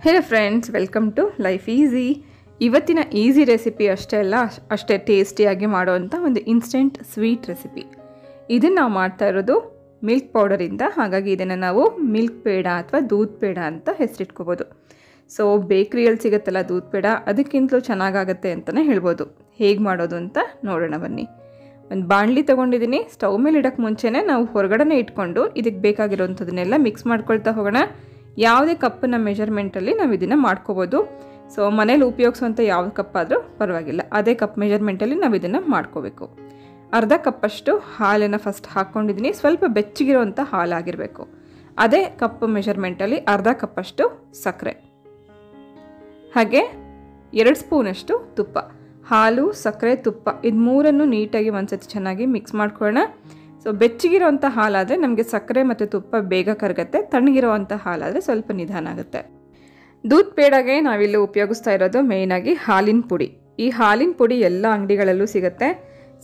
Hello friends, welcome to Life Easy. ಇವತ್ತಿನ easy recipe ಅಷ್ಟೇ ಅಲ್ಲ, ಅಷ್ಟೇ ಟೇಸ್ಟಿಯಾಗಿ ಮಾಡುವಂಥ ಒಂದು ಇನ್ಸ್ಟೆಂಟ್ ಸ್ವೀಟ್ ರೆಸಿಪಿ. ಇದನ್ನು ನಾವು ಮಾಡ್ತಾ ಇರೋದು ಮಿಲ್ಕ್ ಪೌಡರಿಂದ. ಹಾಗಾಗಿ ಇದನ್ನು ನಾವು ಮಿಲ್ಕ್ ಪೇಡ ಅಥವಾ ದೂದ್ ಪೇಡ ಅಂತ ಹೆಸರಿಟ್ಕೋಬೋದು. ಸೊ ಬೇಕ್ರಿಯಲ್ಲಿ ಸಿಗುತ್ತಲ್ಲ ದೂದ್ ಪೇಡ, ಅದಕ್ಕಿಂತಲೂ ಚೆನ್ನಾಗಾಗತ್ತೆ ಅಂತಲೇ ಹೇಳ್ಬೋದು. ಹೇಗೆ ಮಾಡೋದು ಅಂತ ನೋಡೋಣ ಬನ್ನಿ. ಒಂದು ಬಾಣಲಿ ತೊಗೊಂಡಿದ್ದೀನಿ. ಸ್ಟವ್ ಮೇಲೆ ಇಡೋಕ್ಕೆ ಮುಂಚೆನೇ ನಾವು ಹೊರಗಡೆ ಇಟ್ಕೊಂಡು ಇದಕ್ಕೆ ಬೇಕಾಗಿರೋವಂಥದ್ದನ್ನೆಲ್ಲ ಮಿಕ್ಸ್ ಮಾಡ್ಕೊಳ್ತಾ ಹೋಗೋಣ. ಯಾವುದೇ ಕಪ್ಪಿನ ಮೆಜರ್ಮೆಂಟಲ್ಲಿ ನಾವು ಇದನ್ನು ಮಾಡ್ಕೋಬೋದು. ಸೊ ಮನೇಲಿ ಉಪಯೋಗಿಸುವಂಥ ಯಾವ ಕಪ್ ಆದರೂ ಪರವಾಗಿಲ್ಲ, ಅದೇ ಕಪ್ ಮೆಜರ್ಮೆಂಟಲ್ಲಿ ನಾವು ಇದನ್ನು ಮಾಡ್ಕೋಬೇಕು. ಅರ್ಧ ಕಪ್ಪಷ್ಟು ಹಾಲನ್ನು ಫಸ್ಟ್ ಹಾಕ್ಕೊಂಡಿದ್ದೀನಿ. ಸ್ವಲ್ಪ ಬೆಚ್ಚಗಿರೋವಂಥ ಹಾಲಾಗಿರಬೇಕು. ಅದೇ ಕಪ್ ಮೆಜರ್ಮೆಂಟಲ್ಲಿ ಅರ್ಧ ಕಪ್ಪಷ್ಟು ಸಕ್ಕರೆ, ಹಾಗೆ 2 ಸ್ಪೂನಷ್ಟು ತುಪ್ಪ. ಹಾಲು, ಸಕ್ಕರೆ, ತುಪ್ಪ ಇದು ಮೂರನ್ನು ನೀಟಾಗಿ ಒಂದ್ಸತಿ ಚೆನ್ನಾಗಿ ಮಿಕ್ಸ್ ಮಾಡ್ಕೊಳ್ಳೋಣ. ಸೊ ಬೆಚ್ಚಗಿರೋವಂಥ ಹಾಲಾದರೆ ನಮಗೆ ಸಕ್ಕರೆ ಮತ್ತು ತುಪ್ಪ ಬೇಗ ಕರಗುತ್ತೆ. ತಣ್ಣಗಿರೋವಂಥ ಹಾಲಾದರೆ ಸ್ವಲ್ಪ ನಿಧಾನ ಆಗುತ್ತೆ. ದೂದ್ ಪೇಡಾಗೆ ನಾವಿಲ್ಲಿ ಉಪಯೋಗಿಸ್ತಾ ಇರೋದು ಮೇಯ್ನಾಗಿ ಹಾಲಿನ ಪುಡಿ. ಈ ಹಾಲಿನ ಪುಡಿ ಎಲ್ಲ ಅಂಗಡಿಗಳಲ್ಲೂ ಸಿಗುತ್ತೆ.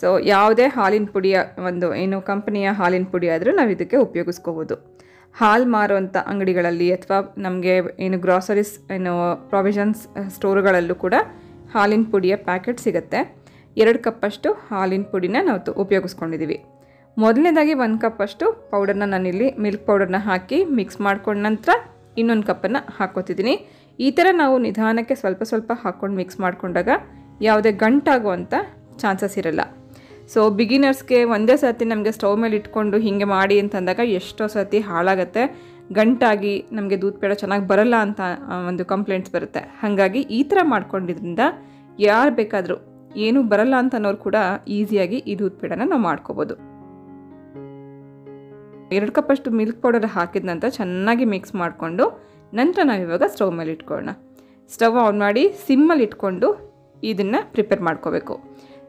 ಸೊ ಯಾವುದೇ ಹಾಲಿನ ಪುಡಿಯ ಒಂದು ಕಂಪನಿಯ ಹಾಲಿನ ಪುಡಿ ಆದರೂ ನಾವು ಇದಕ್ಕೆ ಉಪಯೋಗಿಸ್ಕೋಬೋದು. ಹಾಲು ಮಾರುವಂಥ ಅಂಗಡಿಗಳಲ್ಲಿ ಅಥವಾ ನಮಗೆ ಗ್ರಾಸರೀಸ್ ಪ್ರಾವಿಷನ್ಸ್ ಸ್ಟೋರ್ಗಳಲ್ಲೂ ಕೂಡ ಹಾಲಿನ ಪುಡಿಯ ಪ್ಯಾಕೆಟ್ ಸಿಗುತ್ತೆ. 2 ಕಪ್ಪಷ್ಟು ಹಾಲಿನ ಪುಡಿನ ನಾವು ಉಪಯೋಗಿಸ್ಕೊಂಡಿದ್ದೀವಿ. ಮೊದಲನೇದಾಗಿ 1 ಕಪ್ಪಷ್ಟು ಪೌಡರ್ನ ನಾನಿಲ್ಲಿ ಮಿಲ್ಕ್ ಪೌಡರ್ನ ಹಾಕಿ ಮಿಕ್ಸ್ ಮಾಡ್ಕೊಂಡ ನಂತರ ಇನ್ನೊಂದು ಕಪ್ಪನ್ನು ಹಾಕ್ಕೋತಿದ್ದೀನಿ. ಈ ಥರ ನಾವು ನಿಧಾನಕ್ಕೆ ಸ್ವಲ್ಪ ಸ್ವಲ್ಪ ಹಾಕ್ಕೊಂಡು ಮಿಕ್ಸ್ ಮಾಡಿಕೊಂಡಾಗ ಯಾವುದೇ ಗಂಟಾಗುವಂಥ ಚಾನ್ಸಸ್ ಇರಲ್ಲ. ಸೊ ಬಿಗಿನರ್ಸ್ಗೆ ಒಂದೇ ಸರ್ತಿ ನಮಗೆ ಸ್ಟವ್ ಮೇಲೆ ಇಟ್ಕೊಂಡು ಹೀಗೆ ಮಾಡಿ ಅಂತಂದಾಗ ಎಷ್ಟೋ ಸರ್ತಿ ಹಾಳಾಗುತ್ತೆ, ಗಂಟಾಗಿ ನಮಗೆ ದೂದ್ ಪೇಡ ಚೆನ್ನಾಗಿ ಬರಲ್ಲ ಅಂತ ಒಂದು ಕಂಪ್ಲೇಂಟ್ಸ್ ಬರುತ್ತೆ. ಹಾಗಾಗಿ ಈ ಥರ ಮಾಡ್ಕೊಂಡಿದ್ರಿಂದ ಯಾರು ಬೇಕಾದರೂ ಏನೂ ಬರಲ್ಲ ಅಂತ ಅನ್ನೋರು ಕೂಡ ಈಸಿಯಾಗಿ ಈ ದೂದ್ ಪೇಡನ ನಾವು ಮಾಡ್ಕೋಬೋದು. 2 ಕಪ್ಪಷ್ಟು ಮಿಲ್ಕ್ ಪೌಡರ್ ಹಾಕಿದ ನಂತರ ಚೆನ್ನಾಗಿ ಮಿಕ್ಸ್ ಮಾಡಿಕೊಂಡು ನಂತರ ನಾವಿವಾಗ ಸ್ಟವ್ ಮೇಲೆ ಇಟ್ಕೊಳ್ಳೋಣ. ಸ್ಟವ್ ಆನ್ ಮಾಡಿ ಸಿಮ್ಮಲ್ಲಿ ಇಟ್ಕೊಂಡು ಇದನ್ನು ಪ್ರಿಪೇರ್ ಮಾಡ್ಕೋಬೇಕು.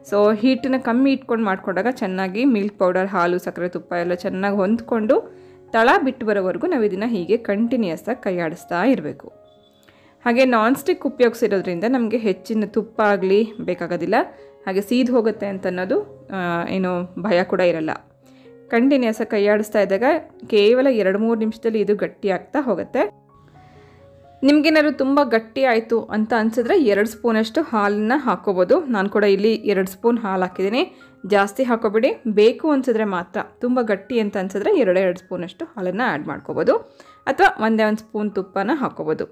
ಸೊ ಹೀಟನ್ನು ಕಮ್ಮಿ ಇಟ್ಕೊಂಡು ಮಾಡ್ಕೊಂಡಾಗ ಚೆನ್ನಾಗಿ ಮಿಲ್ಕ್ ಪೌಡರ್, ಹಾಲು, ಸಕ್ಕರೆ, ತುಪ್ಪ ಎಲ್ಲ ಚೆನ್ನಾಗಿ ಹೊಂದ್ಕೊಂಡು ತಳ ಬಿಟ್ಟು ಬರೋವರೆಗೂ ನಾವು ಇದನ್ನು ಹೀಗೆ ಕಂಟಿನ್ಯೂಸಾಗಿ ಕೈ ಆಡಿಸ್ತಾ ಇರಬೇಕು. ಹಾಗೆ ನಾನ್ ಸ್ಟಿಕ್ ಉಪಯೋಗಿಸಿರೋದ್ರಿಂದ ನಮಗೆ ಹೆಚ್ಚಿನ ತುಪ್ಪ ಆಗಲಿ ಬೇಕಾಗೋದಿಲ್ಲ. ಹಾಗೆ ಸೀದು ಹೋಗುತ್ತೆ ಅಂತ ಅನ್ನೋದು ಭಯ ಕೂಡ ಇರಲ್ಲ. ಕಂಟಿನ್ಯೂಸಾಗಿ ಕೈ ಆಡಿಸ್ತಾ ಇದ್ದಾಗ ಕೇವಲ 2-3 ನಿಮಿಷದಲ್ಲಿ ಇದು ಗಟ್ಟಿ ಆಗ್ತಾ ಹೋಗುತ್ತೆ. ನಿಮಗೇನಾದ್ರು ತುಂಬ ಗಟ್ಟಿ ಆಯಿತು ಅಂತ ಅನಿಸಿದ್ರೆ 2 ಸ್ಪೂನಷ್ಟು ಹಾಲನ್ನು ಹಾಕ್ಕೋಬೋದು. ನಾನು ಕೂಡ ಇಲ್ಲಿ 2 ಸ್ಪೂನ್ ಹಾಲು ಹಾಕಿದ್ದೀನಿ. ಜಾಸ್ತಿ ಹಾಕೋಬೇಡಿ. ಬೇಕು ಅನಿಸಿದ್ರೆ ಮಾತ್ರ, ತುಂಬ ಗಟ್ಟಿ ಅಂತ ಅನಿಸಿದ್ರೆ 2 ಸ್ಪೂನಷ್ಟು ಹಾಲನ್ನು ಆ್ಯಡ್ ಮಾಡ್ಕೋಬೋದು. ಅಥವಾ 1 ಸ್ಪೂನ್ ತುಪ್ಪನ ಹಾಕ್ಕೋಬೋದು.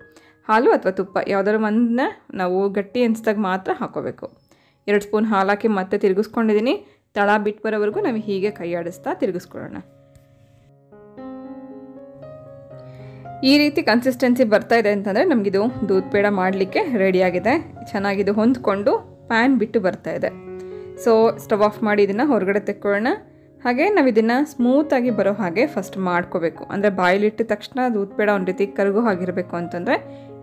ಹಾಲು ಅಥವಾ ತುಪ್ಪ ಯಾವುದಾದ್ರು ಒಂದನ್ನ ನಾವು ಗಟ್ಟಿ ಅನಿಸಿದಾಗ ಮಾತ್ರ ಹಾಕ್ಕೋಬೇಕು. 2 ಸ್ಪೂನ್ ಹಾಲು ಹಾಕಿ ಮತ್ತೆ ತಿರುಗಿಸ್ಕೊಂಡಿದ್ದೀನಿ. ತಳ ಬಿಟ್ಟು ಬರೋವರೆಗೂ ನಾವು ಹೀಗೆ ಕೈ ಆಡಿಸ್ತಾ ತಿರುಗಿಸ್ಕೊಳ್ಳೋಣ. ಈ ರೀತಿ ಕನ್ಸಿಸ್ಟೆನ್ಸಿ ಬರ್ತಾ ಇದೆ ಅಂತಂದರೆ ನಮಗಿದು ದೂದ್ ಪೇಡ ಮಾಡಲಿಕ್ಕೆ ರೆಡಿಯಾಗಿದೆ. ಚೆನ್ನಾಗಿದು ಹೊಂದ್ಕೊಂಡು ಪ್ಯಾನ್ ಬಿಟ್ಟು ಬರ್ತಾ ಇದೆ. ಸೊ ಸ್ಟವ್ ಆಫ್ ಮಾಡಿ ಇದನ್ನು ಹೊರಗಡೆ ತೆಕ್ಕೊಳ್ಳೋಣ. ಹಾಗೆ ನಾವು ಇದನ್ನು ಸ್ಮೂತಾಗಿ ಬರೋ ಹಾಗೆ ಫಸ್ಟ್ ಮಾಡ್ಕೋಬೇಕು. ಅಂದರೆ ಬಾಯಲ್ಲಿಟ್ಟ ತಕ್ಷಣ ದೂದ್ ಪೇಡ ಒಂದು ರೀತಿ ಕರಗೋ ಆಗಿರಬೇಕು ಅಂತಂದರೆ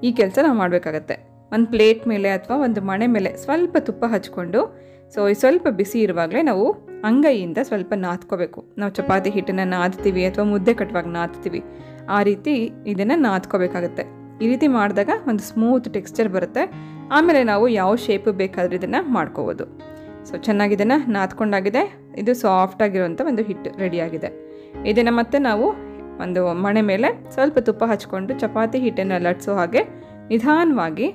ಈ ಕೆಲಸ ನಾವು ಮಾಡಬೇಕಾಗತ್ತೆ. ಒಂದು ಪ್ಲೇಟ್ ಮೇಲೆ ಅಥವಾ ಒಂದು ಮಣೆ ಮೇಲೆ ಸ್ವಲ್ಪ ತುಪ್ಪ ಹಚ್ಕೊಂಡು, ಸೊ ಸ್ವಲ್ಪ ಬಿಸಿ ಇರುವಾಗಲೇ ನಾವು ಅಂಗೈಯಿಂದ ಸ್ವಲ್ಪ ನಾದ್ಕೋಬೇಕು. ನಾವು ಚಪಾತಿ ಹಿಟ್ಟನ್ನು ನಾದ್ತೀವಿ ಅಥವಾ ಮುದ್ದೆ ಕಟ್ಟುವಾಗ ನಾದ್ತೀವಿ, ಆ ರೀತಿ ಇದನ್ನು ನಾದ್ಕೋಬೇಕಾಗತ್ತೆ. ಈ ರೀತಿ ಮಾಡಿದಾಗ ಒಂದು ಸ್ಮೂತ್ ಟೆಕ್ಸ್ಚರ್ ಬರುತ್ತೆ. ಆಮೇಲೆ ನಾವು ಯಾವ ಶೇಪ್ ಬೇಕಾದರೂ ಇದನ್ನು ಮಾಡ್ಕೋಬೋದು. ಸೊ ಚೆನ್ನಾಗಿ ಇದನ್ನು ನಾದ್ಕೊಂಡಾಗಿದೆ. ಇದು ಸಾಫ್ಟಾಗಿರುವಂಥ ಒಂದು ಹಿಟ್ಟು ರೆಡಿಯಾಗಿದೆ. ಇದನ್ನು ಮತ್ತೆ ನಾವು ಒಂದು ಮಣೆ ಮೇಲೆ ಸ್ವಲ್ಪ ತುಪ್ಪ ಹಚ್ಕೊಂಡು ಚಪಾತಿ ಹಿಟ್ಟನ್ನು ಲಟ್ಟಿಸೋ ಹಾಗೆ ನಿಧಾನವಾಗಿ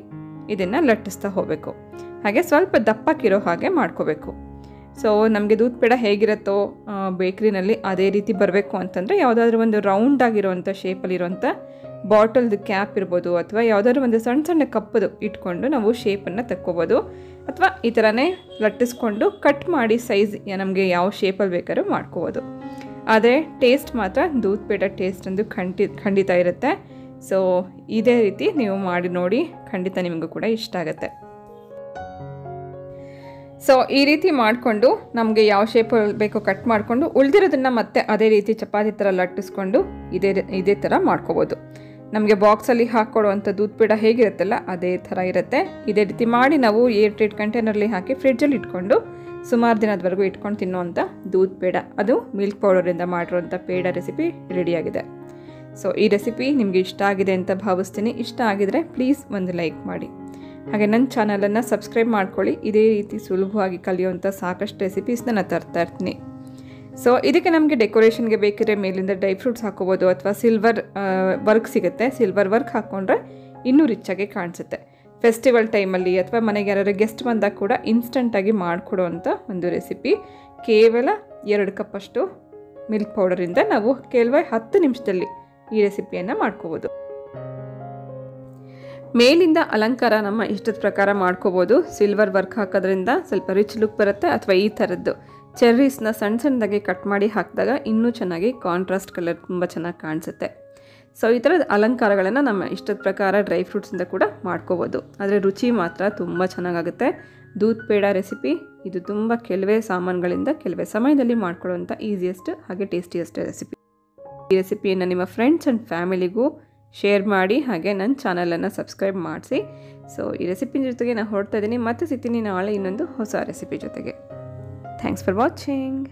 ಇದನ್ನು ಲಟ್ಟಿಸ್ತಾ ಹೋಗಬೇಕು. ಹಾಗೆ ಸ್ವಲ್ಪ ದಪ್ಪಕ್ಕಿರೋ ಹಾಗೆ ಮಾಡ್ಕೋಬೇಕು. ಸೊ ನಮಗೆ ದೂದ್ ಪೇಡ ಹೇಗಿರುತ್ತೋ ಬೇಕ್ರಿನಲ್ಲಿ ಅದೇ ರೀತಿ ಬರಬೇಕು ಅಂತಂದರೆ ಯಾವುದಾದ್ರೂ ಒಂದು ರೌಂಡ್ ಆಗಿರೋವಂಥ ಶೇಪಲ್ಲಿರೋವಂಥ ಬಾಟಲ್ದು ಕ್ಯಾಪ್ ಇರ್ಬೋದು, ಅಥವಾ ಯಾವುದಾದ್ರೂ ಒಂದು ಸಣ್ಣ ಸಣ್ಣ ಕಪ್ಪದು ಇಟ್ಕೊಂಡು ನಾವು ಶೇಪನ್ನು ತಕ್ಕೋಬೋದು. ಅಥವಾ ಈ ಥರನೇ ಲಟ್ಟಿಸ್ಕೊಂಡು ಕಟ್ ಮಾಡಿ ಸೈಜ್ ನಮಗೆ ಯಾವ ಶೇಪಲ್ಲಿ ಬೇಕಾದ್ರೂ ಮಾಡ್ಕೋಬೋದು. ಆದರೆ ಟೇಸ್ಟ್ ಮಾತ್ರ ದೂದ್ ಪೇಡ ಟೇಸ್ಟ್ ಒಂದು ಖಂಡಿತ ಇರುತ್ತೆ. ಸೊ ಇದೇ ರೀತಿ ನೀವು ಮಾಡಿ ನೋಡಿ, ಖಂಡಿತ ನಿಮಗೂ ಕೂಡ ಇಷ್ಟ ಆಗುತ್ತೆ. ಸೊ ಈ ರೀತಿ ಮಾಡಿಕೊಂಡು ನಮಗೆ ಯಾವ ಶೇಪ್ ಬೇಕೋ ಕಟ್ ಮಾಡಿಕೊಂಡು ಉಳಿದಿರೋದನ್ನು ಮತ್ತೆ ಅದೇ ರೀತಿ ಚಪಾತಿ ಥರ ಲಟ್ಟಿಸ್ಕೊಂಡು ಇದೇ ಥರ ಮಾಡ್ಕೋಬೋದು. ನಮಗೆ ಬಾಕ್ಸಲ್ಲಿ ಹಾಕ್ಕೊಡುವಂಥ ದೂದ್ ಪೇಡ ಹೇಗಿರುತ್ತಲ್ಲ ಅದೇ ಥರ ಇರುತ್ತೆ. ಇದೇ ರೀತಿ ಮಾಡಿ ನಾವು ಏರ್ಟೈಟ್ ಕಂಟೈನರ್ಲಿ ಹಾಕಿ ಫ್ರಿಡ್ಜಲ್ಲಿ ಇಟ್ಕೊಂಡು ಸುಮಾರು ದಿನದವರೆಗೂ ಇಟ್ಕೊಂಡು ತಿನ್ನುವಂಥ ದೂದ್ ಪೇಡ, ಅದು ಮಿಲ್ಕ್ ಪೌಡರಿಂದ ಮಾಡಿರುವಂಥ ಪೇಡ ರೆಸಿಪಿ ರೆಡಿಯಾಗಿದೆ. ಸೊ ಈ ರೆಸಿಪಿ ನಿಮಗೆ ಇಷ್ಟ ಆಗಿದೆ ಅಂತ ಭಾವಿಸ್ತೀನಿ. ಇಷ್ಟ ಆಗಿದರೆ ಪ್ಲೀಸ್ ಒಂದು ಲೈಕ್ ಮಾಡಿ. ಹಾಗೆ ನನ್ನ ಚಾನಲನ್ನು ಸಬ್ಸ್ಕ್ರೈಬ್ ಮಾಡ್ಕೊಳ್ಳಿ. ಇದೇ ರೀತಿ ಸುಲಭವಾಗಿ ಕಲಿಯುವಂಥ ಸಾಕಷ್ಟು ರೆಸಿಪೀಸ್ನ ನಾನು ತರ್ತಾ ಇರ್ತೀನಿ. ಸೊ ಇದಕ್ಕೆ ನಮಗೆ ಡೆಕೋರೇಷನ್ಗೆ ಬೇಕಿದ್ರೆ ಮೇಲಿಂದ ಡ್ರೈ ಫ್ರೂಟ್ಸ್ ಹಾಕೋಬೋದು, ಅಥವಾ ಸಿಲ್ವರ್ ವರ್ಕ್ ಸಿಗುತ್ತೆ. ಸಿಲ್ವರ್ ವರ್ಕ್ ಹಾಕ್ಕೊಂಡ್ರೆ ಇನ್ನೂ ರಿಚ್ಚಾಗಿ ಕಾಣಿಸುತ್ತೆ. ಫೆಸ್ಟಿವಲ್ ಟೈಮಲ್ಲಿ ಅಥವಾ ಮನೆಗೆ ಯಾರಾದ್ರು ಗೆಸ್ಟ್ ಬಂದಾಗ ಕೂಡ ಇನ್ಸ್ಟಂಟಾಗಿ ಮಾಡಿಕೊಡುವಂಥ ಒಂದು ರೆಸಿಪಿ. ಕೇವಲ 2 ಕಪ್ಪಷ್ಟು ಮಿಲ್ಕ್ ಪೌಡರಿಂದ ನಾವು ಕೇವಲ 10 ನಿಮಿಷದಲ್ಲಿ ಈ ರೆಸಿಪಿಯನ್ನು ಮಾಡ್ಕೋಬೋದು. ಮೇಲಿಂದ ಅಲಂಕಾರ ನಮ್ಮ ಇಷ್ಟದ ಪ್ರಕಾರ ಮಾಡ್ಕೋಬೋದು. ಸಿಲ್ವರ್ ವರ್ಕ್ ಹಾಕೋದ್ರಿಂದ ಸ್ವಲ್ಪ ರಿಚ್ ಲುಕ್ ಬರುತ್ತೆ, ಅಥವಾ ಈ ಥರದ್ದು ಚೆರ್ರೀಸ್ನ ಸಣ್ಣ ಸಣ್ಣದಾಗಿ ಕಟ್ ಮಾಡಿ ಹಾಕಿದಾಗ ಇನ್ನೂ ಚೆನ್ನಾಗಿ ಕಾಂಟ್ರಾಸ್ಟ್ ಕಲರ್ ತುಂಬ ಚೆನ್ನಾಗಿ ಕಾಣಿಸುತ್ತೆ. ಸೊ ಈ ಥರದ ಅಲಂಕಾರಗಳನ್ನು ನಮ್ಮ ಇಷ್ಟದ ಪ್ರಕಾರ ಡ್ರೈ ಫ್ರೂಟ್ಸಿಂದ ಕೂಡ ಮಾಡ್ಕೋಬೋದು. ಆದರೆ ರುಚಿ ಮಾತ್ರ ತುಂಬ ಚೆನ್ನಾಗಾಗುತ್ತೆ. ದೂದ್ ಪೇಡ ರೆಸಿಪಿ ಇದು ತುಂಬ ಕೆಲವೇ ಸಾಮಾನುಗಳಿಂದ ಕೆಲವೇ ಸಮಯದಲ್ಲಿ ಮಾಡ್ಕೊಳ್ಳುವಂಥ ಈಸಿಯೆಸ್ಟ್ ಹಾಗೆ ಟೇಸ್ಟಿಯೆಸ್ಟ್ ರೆಸಿಪಿ. ಈ ರೆಸಿಪಿಯನ್ನು ನಿಮ್ಮ ಫ್ರೆಂಡ್ಸ್ ಆ್ಯಂಡ್ ಫ್ಯಾಮಿಲಿಗೂ ಶೇರ್ ಮಾಡಿ, ಹಾಗೆ ನನ್ನ ಚಾನಲನ್ನು ಸಬ್ಸ್ಕ್ರೈಬ್ ಮಾಡಿಸಿ. ಸೊ ಈ ರೆಸಿಪಿ ಜೊತೆಗೆ ನಾನು ಹೊರಡ್ತಾ ಇದ್ದೀನಿ. ಮತ್ತೆ ಸಿಗ್ತೀನಿ ನಾಳೆ ಇನ್ನೊಂದು ಹೊಸ ರೆಸಿಪಿ ಜೊತೆಗೆ. Thanks for watching.